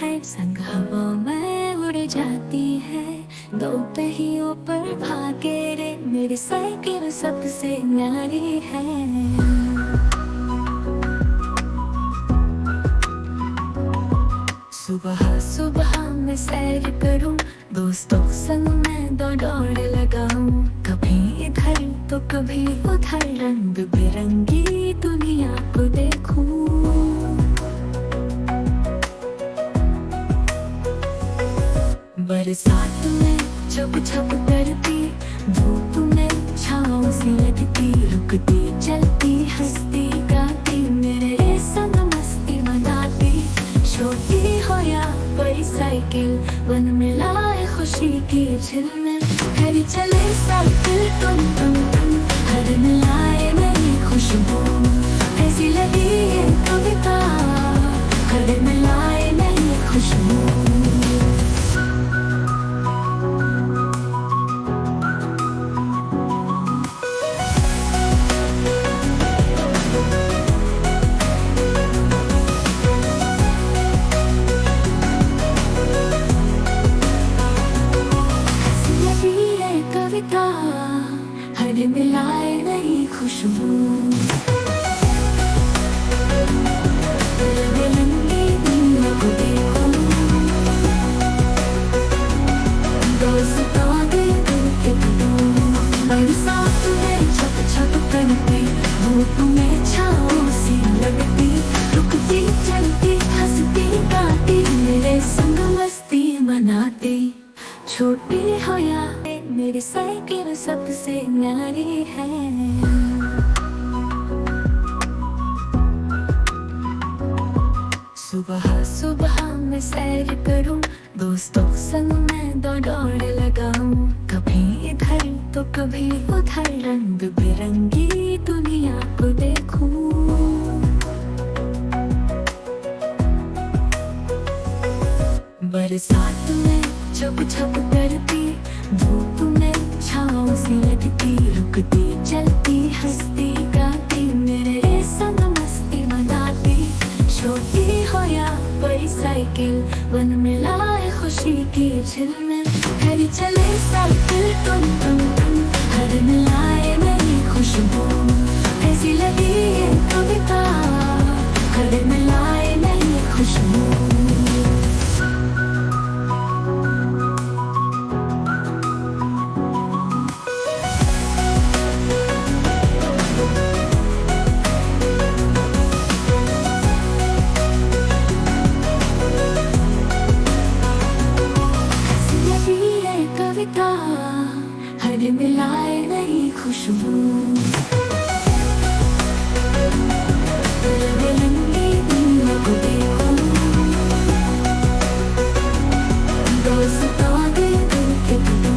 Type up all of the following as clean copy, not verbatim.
है, संग हवा में उड़ जाती है। दो पहियों पर भागे रे मेरी साइकिल सबसे न्यारी है। सुबह सुबह मैं सैर करूं, दोस्तों संग मैं दौड़ लगाऊं। कभी इधर तो कभी उधर रंग बिरंगी दुनिया को देखूं। बरसात में छुप छुप करती, धूप में छाँव सी लगती, रुकती चलती हंसती गाती, मेरे संग मस्ती मनाती। छोटी हो या बड़ी साइकिल, वन में लाए खुशी की झिलमिल। घर चले साइकिल तुम घर में लाए नई खुशबू। ऐसी लगी ये कविता, घर में लाए नई खुशबू। हर मिलाए नई खुशबू। रंगी दुनिया को देखो, दोस्तों के दिल के दो। बरसात में छप छप करती, धूप में छाँव सी लगती, रुकती चलती हंसती गाती, मेरे संग मस्ती मनाती। छोटी हो या मेरी साइकिल सबसे न्यारी है। सुबह सुबह मैं सैर करूं, दोस्तों संग मैं दौड़ लगाऊं। कभी इधर तो कभी उधर रंग बिरंगी दुनिया को देखूं। बरसात में छुप छुप करती, धूप में छाँव सी लगती, रुकती चलती हंसती गाती, मेरे संग मस्ती मनाती। छोटी हो या बड़ी साइकिल, वन में लाए खुशी की झिलमिल। घर चले साइकिल तुम घर में लाए नई खुशबू। ऐसी लगी ये कविता, घर में लाए नई खुशबू। हर मिलाए नई खुशबू। रंगी दुनिया को देखो, दोस्तों के दिल के दो।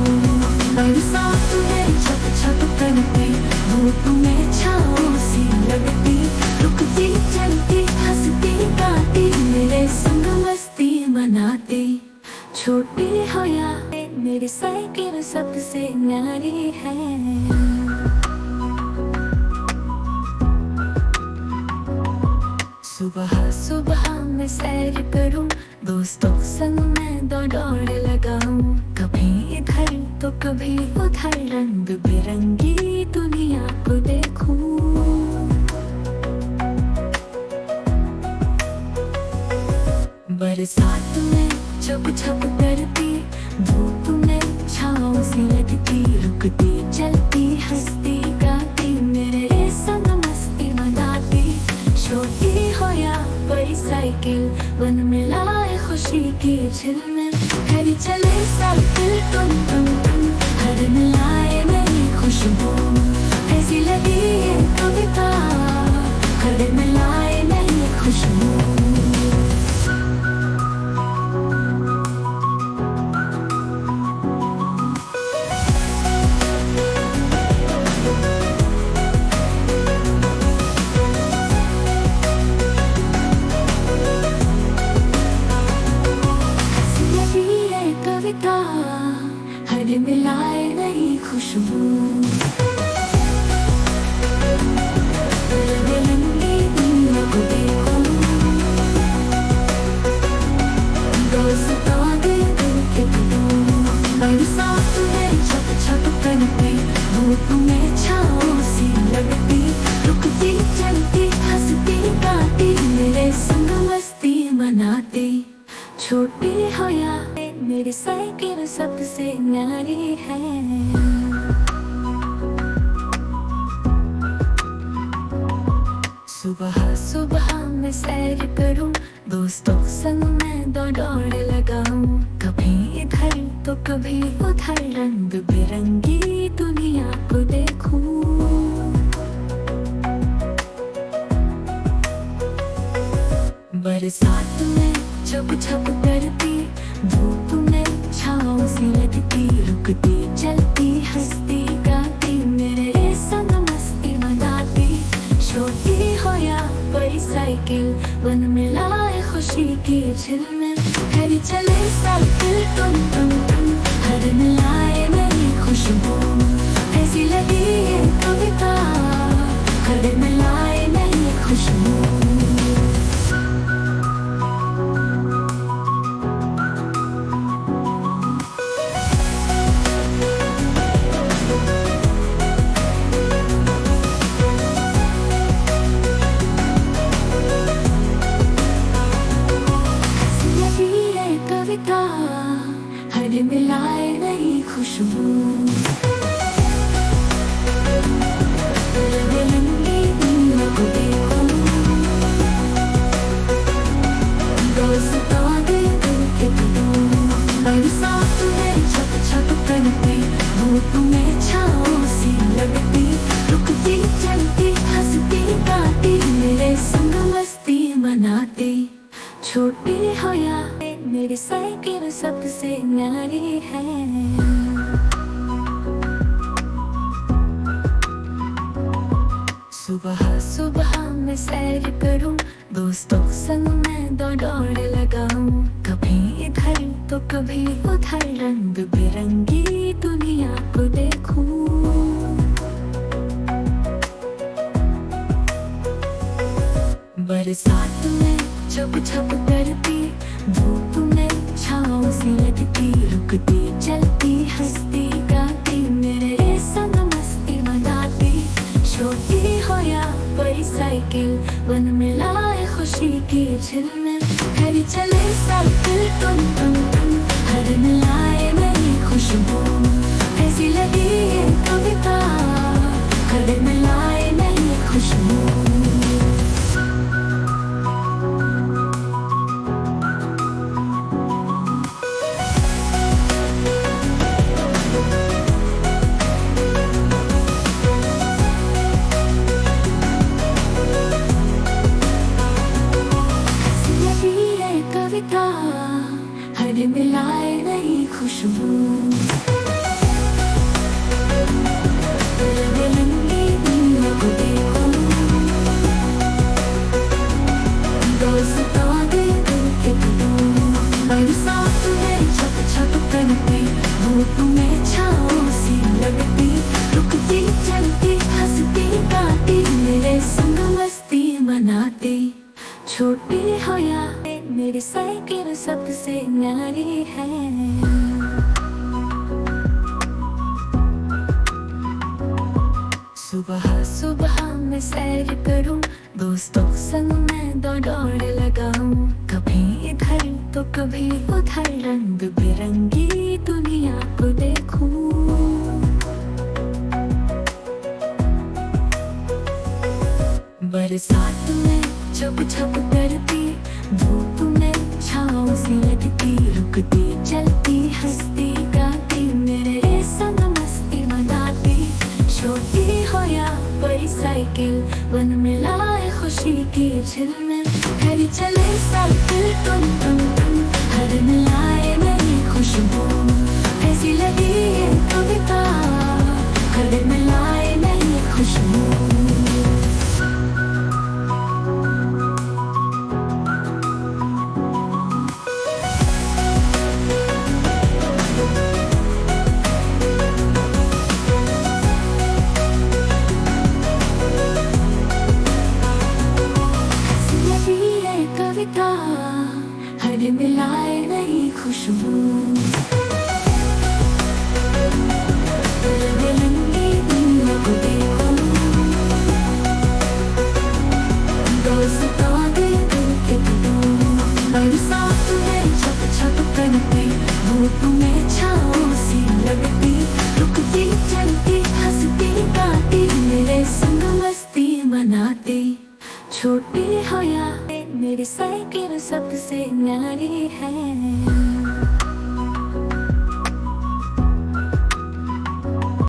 बरसात में छप छप करती, धूप में छाँव सी लगती, रुकती चलती हंसती गाती, मेरे संग मस्ती मनाती। छोटी हो या मेरी साइकिल सबसे न्यारी है। सुबह सुबह मैं सैर करूं, दोस्तों संग मैं दौड़ लगाऊं। कभी इधर तो कभी उधर रंग बिरंगी दुनिया को देखूं। बरसात में छुप छप करती, धूप में छाँव सी लगती, रुकती चलती हंसती गाती, मेरे संग मस्ती मनाती। छोटी हो या बड़ी साइकिल, वन में लाए खुशी की झिलमिल। घर चले साइकिल तुम घर में लाए नई खुशबू। ऐसी लगी ये कविता, घर में लाए नई खुशबू। हर मिलाए नई खुशबू। सुबह सुबह मैं सैर करूं, दोस्तों संग मैं दौड़ लगाऊं। कभी इधर तो कभी उधर रंग बिरंगी दुनिया को देखूं। बरसात में छुप छुप करती, धूप में छाँव सी लगती, रुकती चलती हंसती गाती, मेरे संग मस्ती मनाती। छोटी हो या बड़ी साइकिल, मन मिलाए खुशी की झिलमिल। घर चले साइकिल टुन टुन टुन, हर मिलाए नई खुशबू। ऐसी लगी ये कविता, हर मिलाए नई खुशबू। हर मिलाए नई खुशबू। रंगी दुनिया को देखो, दोस्तों दे दिल के दो। बरसात में छप छप करती, धूप में छाँव सी लगती, रुकती चलती हंसती गाती, मेरे संग मस्ती मनाती। छोटी हो या मेरी साइकिल सबसे न्यारी है। सुबह सुबह मैं सैर करूं, दोस्तों संग मैं दौड़ लगाऊं। कभी इधर तो कभी उधर रंग बिरंगी दुनिया को देखूं। बरसात में छुप छुप करती, धूप में छाँव सी लगती, रुकती चलती हंसती गाती, मेरे संग मस्ती मनाती। छोटी हो या बड़ी साइकिल, मन मिलाए खुशी की झिलमिल। घर चले साइकिल टुन टुन टुन, हर मिलाए नई खुशबू। ऐसी लगी ये कविता, हर मिलाए नई खुशबू। हर मिलाए नई खुशबू। रंगी दुनिया को देखो, दोस्तों दे दिल के दो। बरसात में छप छप करती, धूप में छाँव सी लगती, रुकती चलती हंसती गाती, मेरे संग मस्ती मनाती। छोटी हो या मेरी साइकिल सबसे न्यारी है। सुबह सुबह मैं सैर करूं, दोस्तों संग मैं दौड़ लगाऊं। कभी इधर तो कभी उधर रंग बिरंगी दुनिया को देखूं। बरसात में छुप छप करती, धूप में छाँव सी लगती, रुकती चलती हंसती गाती, मेरे संग मस्ती मनाती। छोटी हो या बड़ी साइकिल, मन मिलाए खुशी की झिलमिल। घर चले साइकिल टुन टुन टुन, हर मिलाए नई खुशबू। ऐसी लगी ये कविता, हर मिलाए नई खुशबू। हर मिलाए नई खुशबू। रंगी दुनिया को देखो, दोस्तों दे दिल के दो। बरसात में छप छप करती, धूप में छाँव सी लगती, रुकती चलती हंसती गाती, मेरे संग मस्ती मनाती। छोटी हो या मेरी साइकिल सबसे न्यारी है।